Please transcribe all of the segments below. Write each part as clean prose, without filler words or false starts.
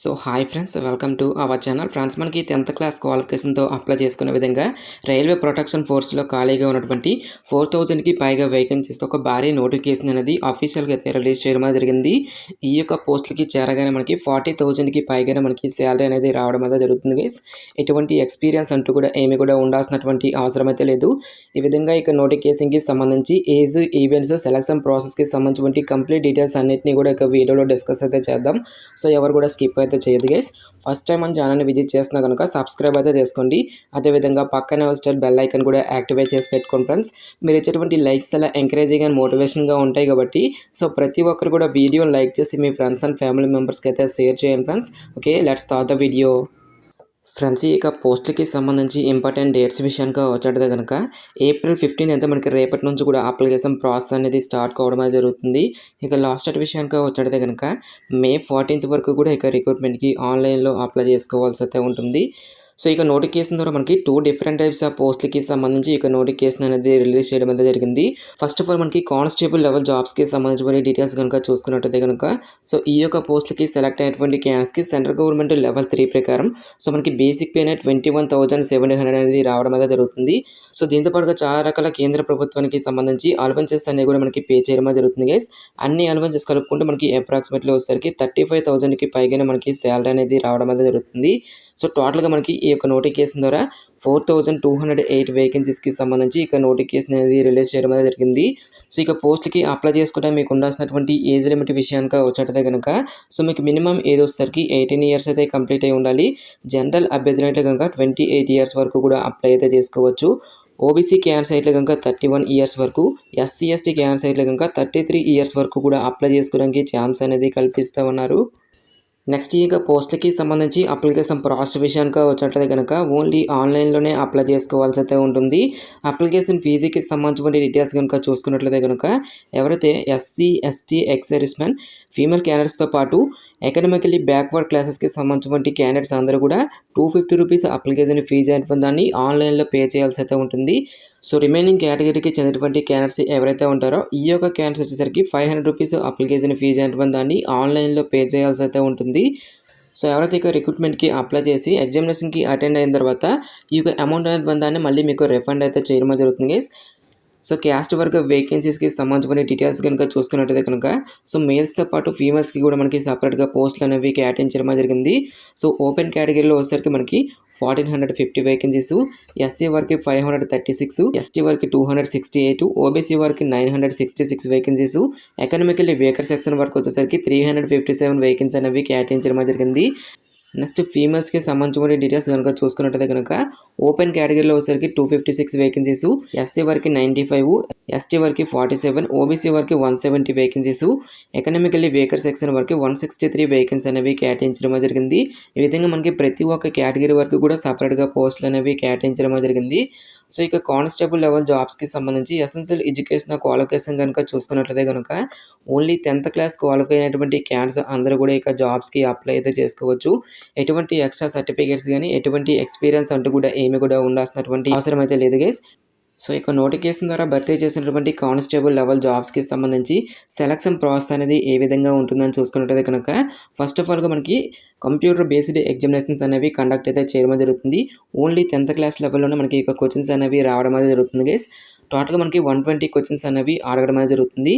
So hi friends, welcome to our channel. Friends, మనకి 10th class క్వాలిఫికేషన్తో apply చేసుకునే విధంగా railway protection ఫోర్స్లో ఖాళీగా ఉన్నటువంటి 4000కి పైగా వేకెన్సీస్తో ఒక భారీ నోటిఫికేషన్ అనేది అఫీషియల్గా అయితే రిలీజ్ చేయడం జరిగింది. ఈ యొక్క పోస్టులకి చేరగానే మనకి 40,000కి పైగానే మనకి శాలరీ అనేది రావడం అయితే జరుగుతుంది గైస్. ఎటువంటి ఎక్స్పీరియన్స్ అంటూ కూడా ఏమి కూడా ఉండాల్సినటువంటి అవసరం అయితే లేదు. ఈ విధంగా ఇక నోటిఫికేషన్కి సంబంధించి ఏజ్, ఈవెంట్స్, సెలక్షన్ ప్రాసెస్కి సంబంధించి కంప్లీట్ డీటెయిల్స్ అన్నింటినీ కూడా ఇక వీడియోలో డిస్కస్ అయితే చేద్దాం. సో ఎవరు కూడా స్కిప్ అయితే చేయదు గైస్. ఫస్ట్ టైం మన ఛానల్ని విజిట్ చేస్తున్నా కనుక సబ్స్క్రైబ్ అయితే చేసుకోండి. అదేవిధంగా పక్కనే వచ్చే బెల్ ఐకన్ కూడా యాక్టివేట్ చేసి పెట్టుకోండి ఫ్రెండ్స్. మీరు ఇచ్చేటువంటి లైక్స్ అలా ఎంకరేజింగ్ అండ్ మోటివేషన్గా ఉంటాయి కాబట్టి సో ప్రతి ఒక్కరు కూడా వీడియోని లైక్ చేసి మీ ఫ్రెండ్స్ అండ్ ఫ్యామిలీ మెంబర్స్కి అయితే షేర్ చేయండి friends. Okay, let's start the video. Friends, ఇక పోస్టులకి సంబంధించి ఇంపార్టెంట్ డేట్స్ విషయానికి వచ్చేటది కనుక April 15 అయితే మనకి రేపటి నుంచి కూడా అప్లికేషన్ ప్రాసెస్ అనేది స్టార్ట్ కావడం జరుగుతుంది. ఇక లాస్ట్ డేట్ విషయానికి వచ్చేటది కనుక May 14 వరకు కూడా ఇక రిక్రూట్మెంట్కి ఆన్లైన్లో అప్లై చేసుకోవాల్సి అయితే ఉంటుంది. సో ఇక నోటిఫికేషన్ ద్వారా మనకి 2 డిఫరెంట్ టైప్స్ ఆఫ్ పోస్టులకి సంబంధించి ఇక నోటిఫికేషన్ అనేది రిలీజ్ చేయడం అయితే జరిగింది. ఫస్ట్ ఆఫ్ ఆల్ మనకి కానిస్టేబుల్ లెవెల్ జాబ్స్కి సంబంధించిన డీటెయిల్స్ కనుక చూసుకున్నట్టయితే కనుక సో ఈ యొక్క పోస్టులకి సెలెక్ట్ అయినటువంటి క్యాండిడేట్స్కి సెంట్రల్ గవర్నమెంట్ లెవెల్ 3 ప్రకారం సో మనకి బేసిక్ పే అనేది 21,700 అనేది రావడం అయితే జరుగుతుంది. సో దీంతో పాటుగా చాలా రకాల కేంద్ర ప్రభుత్వానికి సంబంధించి అలవెన్సెస్ అనేవి కూడా మనకి పే చేయడం జరుగుతుంది గైస్. అన్ని అలవెన్సెస్ కలుపుకుంటే మనకి అప్రాక్సిమేట్లీ వచ్చేసరికి 35,000కి పైగానే మనకి శాలరీ అనేది రావడం అయితే జరుగుతుంది. సో టోటల్గా మనకి ఈ యొక్క నోటిఫికేషన్ ద్వారా 4,208 వేకెన్సీస్కి సంబంధించి ఇక నోటిఫికేషన్ అనేది రిలీజ్ చేయడం అనేది జరిగింది. సో ఇక పోస్ట్కి అప్లై చేసుకుంటే మీకు ఉండాల్సినటువంటి ఏజ్ లిమిట్ విషయానికి వచ్చేటదే కనుక సో మీకు మినిమం ఏజ్ వచ్చేసరికి 18 ఇయర్స్ అయితే కంప్లీట్ అయి ఉండాలి. జనరల్ అభ్యర్థులు అయితే కనుక 28 ఇయర్స్ వరకు కూడా అప్లై అయితే చేసుకోవచ్చు. ఓబీసీ క్యాన్స్ అయితే కనుక 31 ఇయర్స్ వరకు, ఎస్సీ ఎస్టీ క్యాన్స్ అయితే కనుక 33 ఇయర్స్ వరకు కూడా అప్లై చేసుకోవడానికి ఛాన్స్ అనేది కల్పిస్తూ ఉన్నారు. నెక్స్ట్ ఇక పోస్టులకి సంబంధించి అప్లికేషన్ ప్రాసెస్ విషయానికి వచ్చినట్లయితే కనుక ఓన్లీ ఆన్లైన్లోనే అప్లై చేసుకోవాల్సి అయితే ఉంటుంది. అప్లికేషన్ ఫీజుకి సంబంధించిన డీటెయిల్స్ కనుక చూసుకున్నట్లయితే కనుక ఎవరైతే SC, ST, ex servicemen, female క్యాండిడేట్స్తో పాటు ఎకనామికలీ బ్యాక్వర్డ్ క్లాసెస్కి సంబంధించిన క్యాండిడేట్స్ అందరూ కూడా 250 రూపీస్ అప్లికేషన్ ఫీజు అయిన దాన్ని ఆన్లైన్లో పే చేయాల్సి అయితే ఉంటుంది. సో రిమైనింగ్ కేటగిరీకి చెందినటువంటి క్యాండిడేట్స్ ఎవరైతే ఉంటారో ఈ యొక్క క్యాండిడేట్స్ వచ్చేసరికి 500 రూపీస్ అప్లికేషన్ ఫీజు అయిన దాన్ని ఆన్లైన్లో పే చేయాల్సి అయితే ఉంటుంది. సో ఎవరైతే ఇక రిక్రూట్మెంట్కి అప్లై చేసి ఎగ్జామినేషన్కి అటెండ్ అయిన తర్వాత ఈ యొక్క అమౌంట్ అనేది దాన్ని మళ్ళీ మీకు రిఫండ్ అయితే చేయడం జరుగుతుంది గైస్. సో క్యాస్ట్ వర్క్ వేకెన్సీస్కి సంబంధించిన డీటెయిల్స్ కనుక చూసుకున్నట్టయితే కనుక సో మేల్స్తో పాటు ఫీమేల్స్కి కూడా మనకి సపరేట్గా పోస్టులు అనేవి కేటాయించడం జరిగింది. సో ఓపెన్ కేటగిరీలో వచ్చేసరికి మనకి 1,450 వేకెన్సీస్, ఎస్సీ వారికి 536, ఎస్టీ వారికి 268, ఓబీసీ వారికి 966 వేకెన్సీస్, ఎకనామికల్లీ వీకర్ సెక్షన్ వరకు వచ్చేసరికి 357 వేకెన్సీ అనేవి కేటాయించడం జరిగింది. నెక్స్ట్ ఫీమేల్స్కి సంబంధించిన డీటెయిల్స్ కనుక చూసుకున్నట్టయితే కనుక ఓపెన్ కేటగిరీలో వచ్చేసరికి 256 వేకెన్సీస్, ఎస్సీ వారికి 95, ఎస్టీ వారికి 47, ఓబీసీ వారికి 170 వేకెన్సీస్, ఎకనామికల్లీ వీకర్ సెక్షన్ వరకు 163 వేకెన్సీ అనేవి కేటాయించడం జరిగింది. ఈ విధంగా మనకి ప్రతి ఒక్క కేటగిరీ వరకు కూడా సపరేట్గా పోస్టులు అనేవి కేటాయించడం జరిగింది. సో ఇక కానిస్టేబుల్ లెవెల్ జాబ్స్కి సంబంధించి ఎసెన్షియల్ ఎడ్యుకేషన్ క్వాలిఫికేషన్ కనుక చూసుకున్నట్లయితే కనుక ఓన్లీ 10th క్లాస్ క్వాలిఫై అయినటువంటి క్యాండిడేట్స్ అందరూ కూడా ఇక జాబ్స్కి అప్లై అయితే చేసుకోవచ్చు. ఎటువంటి ఎక్స్ట్రా సర్టిఫికేట్స్ కానీ ఎటువంటి ఎక్స్పీరియన్స్ అంటూ కూడా ఏమి కూడా ఉండాల్సినటువంటి అవసరం అయితే లేదు గైస్. సో ఇక నోటిఫికేషన్ ద్వారా భర్తీ చేసినటువంటి కానిస్టేబుల్ లెవెల్ జాబ్స్కి సంబంధించి సెలక్షన్ ప్రాసెస్ అనేది ఏ విధంగా ఉంటుందని చూసుకున్నట్టయితే కనుక ఫస్ట్ ఆఫ్ ఆల్గా మనకి కంప్యూటర్ బేస్డ్ ఎగ్జామినేషన్స్ అనేవి కండక్ట్ అయితే చేయడం జరుగుతుంది. ఓన్లీ 10th క్లాస్ లెవెల్లోనే మనకి ఇక క్వశ్చన్స్ అనేవి రావడం అనేది జరుగుతుంది గైస్. టోటల్గా మనకి 120 క్వశ్చన్స్ అనేవి అడగడం అనేది జరుగుతుంది.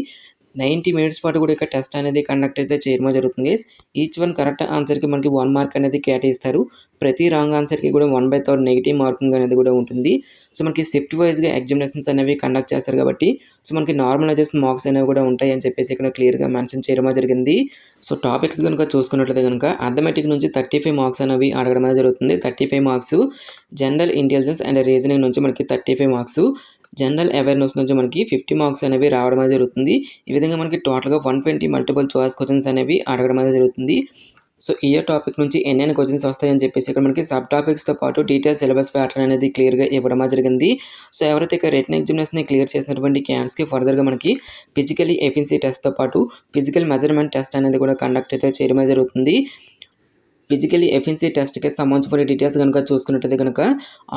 90 మినిట్స్ పాటు కూడా ఇక టెస్ట్ అనేది కండక్ట్ అయితే చేయడం జరుగుతుంది గైస్. ఈచ్ వన్ కరెక్ట్ ఆన్సర్కి మనకి 1 మార్క్ అనేది కేటాయిస్తారు. ప్రతి రాంగ్ ఆన్సర్కి కూడా 1/3 నెగిటివ్ మార్కింగ్ అనేది కూడా ఉంటుంది. సో మనకి షిఫ్ట్ వైజ్గా ఎగ్జామినేషన్స్ అనేవి కండక్ట్ చేస్తారు కాబట్టి సో మనకి నార్మలైజేషన్ మార్క్స్ అనేవి కూడా ఉంటాయి అని చెప్పేసి ఇక్కడ క్లియర్గా మెన్షన్ చేయడం జరిగింది. సో టాపిక్స్ కనుక చూసుకున్నట్లయితే కనుక అథమెటిక్ నుంచి 35 మార్క్స్ అనేవి అడగడం అనేది జరుగుతుంది. 35 marks, general intelligence and reasoning నుంచి మనకి 35 మార్క్స్, జనరల్ అవేర్నెస్ నుంచి మనకి 50 మార్క్స్ అనేవి రావడం అనేది జరుగుతుంది. ఈ విధంగా మనకి టోటల్గా 120 మల్టిపుల్ చాయిస్ క్వశ్చన్స్ అనేవి అడగడం అనేది జరుగుతుంది. సో ఈ టాపిక్ నుంచి ఎన్నెన్ని క్వశ్చన్స్ వస్తాయని చెప్పేసి ఇక్కడ మనకి సబ్ టాపిక్స్తో పాటు డీటెయిల్స్ సిలబస్ ప్యాటర్న్ అనేది క్లియర్గా ఇవ్వడం జరిగింది. సో ఎవరైతే ఇక రిటన్ ఎగ్జామినేషన్ని క్లియర్ చేసినటువంటి క్యాండిడేట్స్కి ఫర్దర్గా మనకి ఫిజికలీ ఎఫిషియన్సీ టెస్ట్తో పాటు ఫిజికల్ మెజర్మెంట్ టెస్ట్ అనేది కూడా కండక్ట్ అయితే చేయడం జరుగుతుంది. ఫిజికల్లీ ఎఫిషియన్సీ టెస్ట్కి సంబంధించిన డీటెయిల్స్ కనుక చూసుకున్నట్టయితే కనుక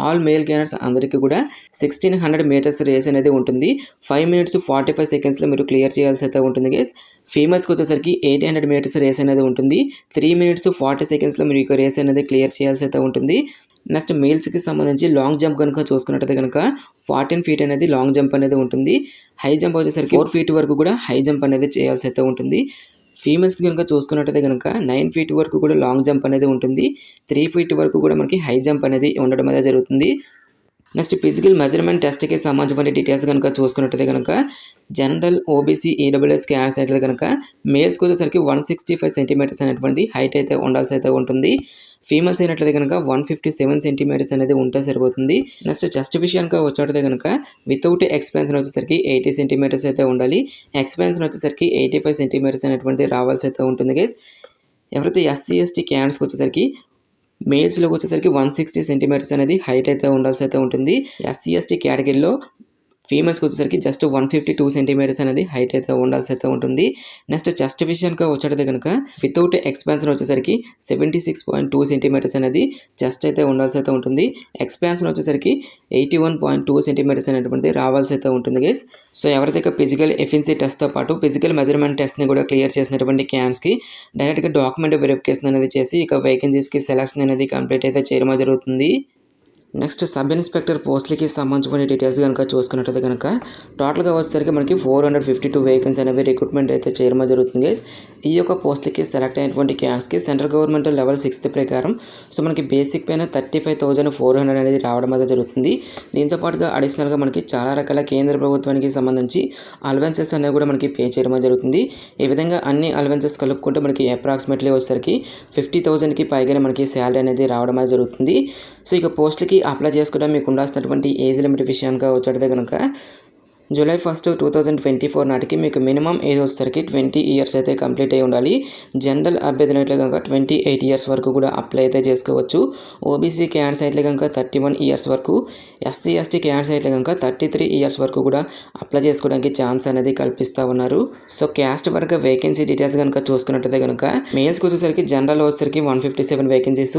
ఆల్ మేల్ క్యాండిడేట్స్ అందరికీ కూడా 1600 మీటర్స్ రేస్ అనేది ఉంటుంది. 5 minutes 45 secondsలో మీరు క్లియర్ చేయాల్సి అయితే ఉంటుంది గైస్. ఫీమేల్స్కి వచ్చేసరికి 800 మీటర్స్ రేస్ అనేది ఉంటుంది. 3 minutes 40 secondsలో మీరు ఈ రేస్ అనేది క్లియర్ చేయాల్సి అయితే ఉంటుంది. నెక్స్ట్ మేల్స్కి సంబంధించి లాంగ్ జంప్ కనుక చూసుకున్నట్టయితే కనుక 14 feet అనేది లాంగ్ జంప్ అనేది ఉంటుంది. హై జంప్ వచ్చేసరికి 4 feet వరకు కూడా హై జంప్ అనేది చేయాల్సి అయితే ఉంటుంది. ఫీమేల్స్ కనుక చూసుకున్నట్టయితే కనుక 9 feet వరకు కూడా లాంగ్ జంప్ అనేది ఉంటుంది. 3 feet వరకు కూడా మనకి హై జంప్ అనేది ఉండడం అనేది జరుగుతుంది. నెక్స్ట్ ఫిజికల్ మెజర్మెంట్ టెస్ట్కి సంబంధించిన డీటెయిల్స్ కనుక చూసుకున్నట్టయితే కనుక జనరల్ ఓబీసీ ఈడబ్ల్యూఎస్ క్యాండిడేట్స్ అయితే కనుక మేల్స్కి వచ్చేసరికి 165 సెంటీమీటర్స్ అనేటువంటి హైట్ అయితే ఉండాల్సి అయితే ఉంటుంది. ఫీమేల్స్ అయినట్లయితే కనుక 157 సెంటీమీటర్స్ అనేది ఉంటే సరిపోతుంది. నెక్స్ట్ చెస్ట్ విషయానికి వచ్చేటైతే కనుక వితౌట్ ఎక్స్పాన్షన్ వచ్చేసరికి 80 సెంటీమీటర్స్ అయితే ఉండాలి. ఎక్స్పాన్షన్ వచ్చేసరికి 85 సెంటీమీటర్స్ అనేటువంటి రావాల్సి అయితే ఉంటుంది గైస్. ఎవరైతే ఎస్సీ ఎస్టీ క్యాండిడేట్స్కి వచ్చేసరికి మేల్స్లోకి వచ్చేసరికి 160 సెంటీమీటర్స్ అనేది హైట్ అయితే ఉండాల్సి అయితే ఉంటుంది. ఎస్సీ ఎస్టీ కేటగిరీలో ఫీమేల్స్కి వచ్చేసరికి జస్ట్ 152 సెంటీమీటర్స్ అనేది హైట్ అయితే ఉండాల్సి అయితే ఉంటుంది. నెక్స్ట్ చెస్ట్ విషయానికి వచ్చేటైతే కనుక వితౌట్ ఎక్స్పాన్షన్ వచ్చేసరికి 76.2 సెంటీమీటర్స్ అనేది చెస్ట్ అయితే ఉండాల్సి అయితే ఉంటుంది. ఎక్స్పాన్షన్ వచ్చేసరికి 81.2 సెంటీమీటర్స్ అనేటువంటిది రావాల్సి అయితే ఉంటుంది గైస్. సో ఎవరైతే ఫిజికల్ ఎఫిషియన్సీ టెస్ట్తో పాటు ఫిజికల్ మెజర్మెంట్ టెస్ట్ని కూడా క్లియర్ చేసినటువంటి క్యాండిడేట్స్కి డైరెక్ట్గా డాక్యుమెంట్ వెరిఫికేషన్ అనేది చేసి ఇక వేకెన్సీస్కి సెలక్షన్ అనేది కంప్లీట్ అయితే చేయడం జరుగుతుంది. నెక్స్ట్ సబ్ ఇన్స్పెక్టర్ పోస్టులకి సంబంధించిన డీటెయిల్స్ కనుక చూసుకున్నట్టయితే కనుక టోటల్గా వచ్చేసరికి మనకి 452 వేకెన్సీ అనేవి రిక్రూట్మెంట్ అయితే చేయడం జరుగుతుంది గైస్. ఈ యొక్క పోస్టులకి సెలెక్ట్ అయినటువంటి క్యాండిడేట్స్కి సెంట్రల్ గవర్నమెంట్ లెవెల్ 6th ప్రకారం సో మనకి బేసిక్ పైన 35,400 అనేది రావడం అయితే జరుగుతుంది. దీంతో పాటుగా అడిషనల్గా మనకి చాలా రకాల కేంద్ర ప్రభుత్వానికి సంబంధించి అలవెన్సెస్ అనేవి కూడా మనకి పే చేయడం జరుగుతుంది. ఈ విధంగా అన్ని అలవెన్సెస్ కలుపుకుంటే మనకి అప్రాక్సిమేట్లీ వచ్చేసరికి 50,000కి పైగానే మనకి శాలరీ అనేది రావడం అయితే జరుగుతుంది. సో ఇక పోస్టులకి అప్లై చేసుకోవడం మీకు ఉండాల్సినటువంటి ఏజ్ లిమిట్ విషయానికి వచ్చేటైతే కనుక July 1st 2024 నాటికి మీకు మినిమం ఏజ్ వచ్చేసరికి 20 years అయితే కంప్లీట్ అయి ఉండాలి. జనరల్ అభ్యర్థులు అయితే కనుక 28 years వరకు కూడా అప్లై అయితే చేసుకోవచ్చు. ఓబీసీ క్యాండిడేట్స్ అయితే కనుక 31 years వరకు, ఎస్సీ ఎస్టీ క్యాండిడేట్స్ అయితే కనుక 33 years వరకు కూడా అప్లై చేసుకోవడానికి ఛాన్స్ అనేది కల్పిస్తూ ఉన్నారు. సో క్యాస్ట్ వరకు వేకెన్సీ డీటెయిల్స్ కనుక చూసుకున్నట్టయితే కనుక మేల్స్కి వచ్చేసరికి జనరల్ వచ్చేసరికి 157 వేకెన్సీస్,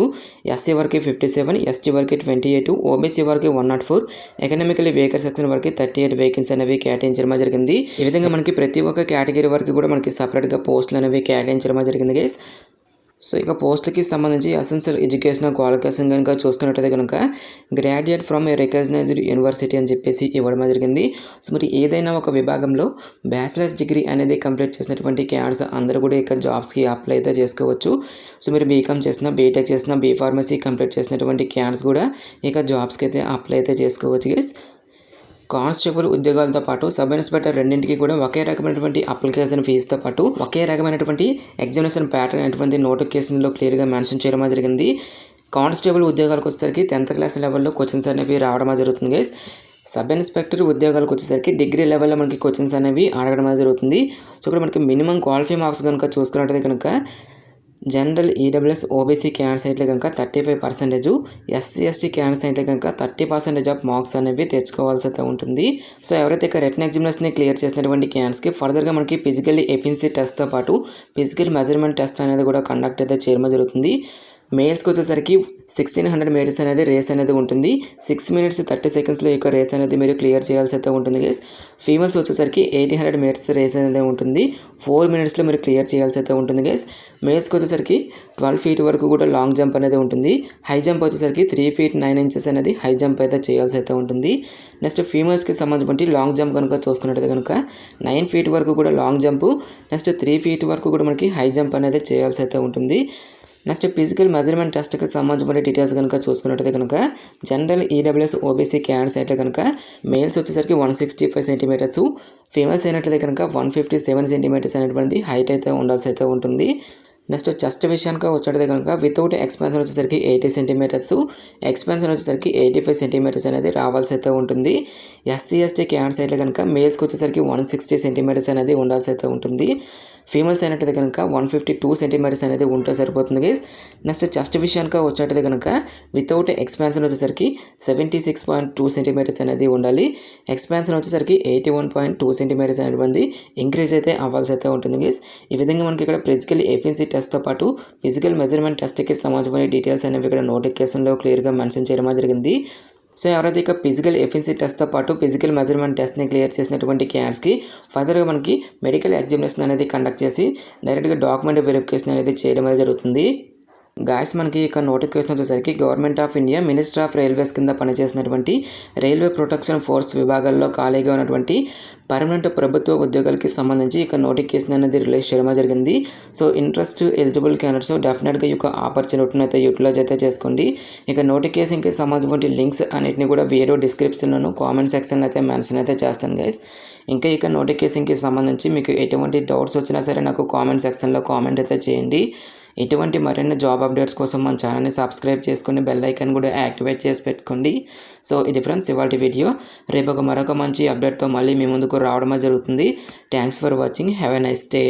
ఎస్సీ వరకు 57, ఎస్టీ వరకు 28, ఓబీసీ వరకు 104, ఎకనామికలీ వీకర్ సెక్షన్ వరకు 38 వేకెన్సీ అనేవి కేటాయించడం జరిగింది. ఈ విధంగా మనకి ప్రతి ఒక్క కేటగిరీ వరకు కూడా మనకి సపరేట్గా పోస్టులు అనేవి కేటాయించడం జరిగింది గైస్. సో ఇక పోస్టులకి సంబంధించి ఎసెన్షియల్ ఎడ్యుకేషనల్ క్వాలిఫికేషన్ కనుక చూసుకున్నట్టయితే కనుక graduate from a recognised university అని చెప్పేసి ఇవ్వడం జరిగింది. సో మరి ఏదైనా ఒక విభాగంలో బ్యాచిలర్స్ డిగ్రీ అనేది కంప్లీట్ చేసినటువంటి క్యాండిడేట్స్ అందరూ కూడా ఇక జాబ్స్కి అప్లై అయితే చేసుకోవచ్చు. సో మీరు బీకామ్ చేసిన, బీటెక్ చేసిన, బీ ఫార్మసీ కంప్లీట్ చేసినటువంటి క్యాండిడేట్స్ కూడా ఇక జాబ్స్కి అయితే అప్లై అయితే చేసుకోవచ్చు గైస్. కానిస్టేబుల్ ఉద్యోగాలతో పాటు సబ్ ఇన్స్పెక్టర్ రెండింటికి కూడా ఒకే రకమైనటువంటి అప్లికేషన్ ఫీజుతో పాటు ఒకే రకమైనటువంటి ఎగ్జామినేషన్ ప్యాటర్న్ అనేటువంటి నోటిఫికేషన్లో క్లియర్గా మెన్షన్ చేయడం జరిగింది. కానిస్టేబుల్ ఉద్యోగాలకు వచ్చేసరికి 10th class లెవెల్లో క్వశ్చన్స్ అనేవి రావడం జరుగుతుంది గైస్. సబ్ ఇన్స్పెక్టర్ ఉద్యోగాలకు వచ్చేసరికి డిగ్రీ లెవెల్లో మనకి క్వశ్చన్స్ అనేవి అడగడం జరుగుతుంది. సో ఇక్కడ మనకి మినిమం క్వాలిఫై మార్క్స్ కనుక చూసుకున్నట్టయితే కనుక జనరల్ ఈడబ్ల్యూఎస్ ఓబీసీ క్యాండిడేట్స్ అయితే కనుక 35%, ఎస్సీ ఎస్టీ క్యాండిడేట్స్ అయితే కనుక 30% ఆఫ్ మార్క్స్ అనేవి తెచ్చుకోవాల్సి అయితే ఉంటుంది. సో ఎవరైతే ఇక రిటన్ ఎగ్జామినేషన్ని క్లియర్ చేసినటువంటి క్యాండిడేట్స్కి ఫర్దర్గా మనకి ఫిజికల్లీ ఎఫిషియన్సీ టెస్ట్తో పాటు ఫిజికల్ మెజర్మెంట్ టెస్ట్ అనేది కూడా కండక్ట్ అయితే చేయడం జరుగుతుంది. మేల్స్కి వచ్చేసరికి 1600 మీటర్స్ అనేది రేస్ అనేది ఉంటుంది. 6 minutes 30 secondsలో ఈ యొక్క రేస్ అనేది మీరు క్లియర్ చేయాల్సి అయితే ఉంటుంది గైస్. ఫీమేల్స్ వచ్చేసరికి 800 మీటర్స్ రేస్ అనేది ఉంటుంది. 4 minutesలో మీరు క్లియర్ చేయాల్సి అయితే ఉంటుంది గైస్. మేల్స్కి వచ్చేసరికి 12 feet వరకు కూడా లాంగ్ జంప్ అనేది ఉంటుంది. హై జంప్ వచ్చేసరికి 3 feet 9 inches అనేది హై జంప్ అయితే చేయాల్సి అయితే ఉంటుంది. నెక్స్ట్ ఫీమేల్స్కి సంబంధించి లాంగ్ జంప్ కనుక చూసుకున్నట్టయితే కనుక 9 feet వరకు కూడా లాంగ్ జంప్, నెక్స్ట్ 3 feet వరకు కూడా మనకి హై జంప్ అనేది చేయాల్సి అయితే ఉంటుంది. నెక్స్ట్ ఫిజికల్ మెజర్మెంట్ టెస్ట్కి సంబంధించిన డీటెయిల్స్ కనుక చూసుకున్నట్టయితే కనుక జనరల్ ఈడబ్ల్యూఎస్ ఓబీసీ క్యాండిడేట్స్ అయితే కనుక మేల్స్ వచ్చేసరికి 165 సెంటీమీటర్స్, ఫీమేల్స్ అయినట్లయితే కనుక 157 సెంటీమీటర్స్ అనేటువంటి హైట్ అయితే ఉండాల్సి అయితే ఉంటుంది. నెక్స్ట్ చెస్ట్ విషయానికి వచ్చేటైతే కనుక వితౌట్ ఎక్స్పాన్షన్ వచ్చేసరికి 80 సెంటీమీటర్స్, ఎక్స్పాన్షన్ వచ్చేసరికి 85 సెంటీమీటర్స్ అనేది రావాల్సి అయితే ఉంటుంది. ఎస్సీ ఎస్టీ క్యాండిడేట్స్ అయితే కనుక మేల్స్కి వచ్చేసరికి 160 సెంటీమీటర్స్ అనేది ఉండాల్సి అయితే ఉంటుంది. ఫీమేల్స్ అయినట్టయితే కనుక 152 సెంటీమీటర్స్ అనేది ఉంటే సరిపోతుంది గైస్. నెక్స్ట్ చెస్ట్ విషయానికి వచ్చేటైతే కనుక వితౌట్ ఎక్స్పాన్షన్ వచ్చేసరికి 76.2 సెంటీమీటర్స్ అనేది ఉండాలి. ఎక్స్పాన్షన్ వచ్చేసరికి 81.2 సెంటీమీటర్స్ అనేటువంటి ఇంక్రీజ్ అయితే అవ్వాల్సి అయితే ఉంటుంది గైస్. ఈ విధంగా మనకి ఇక్కడ ఫిజికల్ ఎఫిషియన్సీ టెస్ట్తో పాటు ఫిజికల్ మెజర్మెంట్ టెస్ట్కి సంబంధించిన డీటెయిల్స్ అనేవి ఇక్కడ నోటిఫికేషన్లో క్లియర్గా మెన్షన్ చేయడం జరిగింది. సో ఎవరైతే ఇక ఫిజికల్ ఎఫిషియన్సీ టెస్ట్తో పాటు ఫిజికల్ మెజర్మెంట్ టెస్ట్ని క్లియర్ చేసినటువంటి క్యాండిడేట్స్కి ఫర్దర్గా మనకి మెడికల్ ఎగ్జామినేషన్ అనేది కండక్ట్ చేసి డైరెక్ట్గా డాక్యుమెంట్ వెరిఫికేషన్ అనేది చేయడం అనేది జరుగుతుంది. గాయస్ మనకి ఇక నోటిఫికేషన్ వచ్చేసరికి government of India minister of railways కింద పనిచేసినటువంటి రైల్వే ప్రొటెక్షన్ ఫోర్స్ విభాగాల్లో ఖాళీగా ఉన్నటువంటి పర్మనెంట్ ప్రభుత్వ ఉద్యోగాలకి సంబంధించి ఇక నోటిఫికేషన్ అనేది రిలీజ్ చేయడం జరిగింది. సో ఇంట్రెస్ట్ ఎలిజిబుల్ క్యాండిడేట్స్ డెఫినెట్గా ఈ యొక్క ఆపర్చునిటీని అయితే యూటిలైజ్ అయితే చేసుకోండి. ఇక నోటిఫికేషన్కి సంబంధించిన లింక్స్ అన్నిటిని కూడా వీడియో డిస్క్రిప్షన్లోను కామెంట్ సెక్షన్లో అయితే మెన్షన్ అయితే చేస్తాను గైస్. ఇంకా ఇక నోటిఫికేషన్కి సంబంధించి మీకు ఎటువంటి డౌట్స్ వచ్చినా సరే నాకు కామెంట్ సెక్షన్లో కామెంట్ అయితే చేయండి. ఇటువంటి మరిన్ని జాబ్ అప్డేట్స్ కోసం మన ఛానల్ని సబ్స్క్రైబ్ చేసుకుని బెల్ ఐకాన్ కూడా యాక్టివేట్ చేసి పెట్టుకోండి. సో ఇది ఫ్రెండ్స్ ఇవాళ వీడియో. రేపు మరొక మంచి అప్డేట్తో మళ్ళీ మీ ముందుకు రావడమే జరుగుతుంది. Thanks for watching. Have a nice day.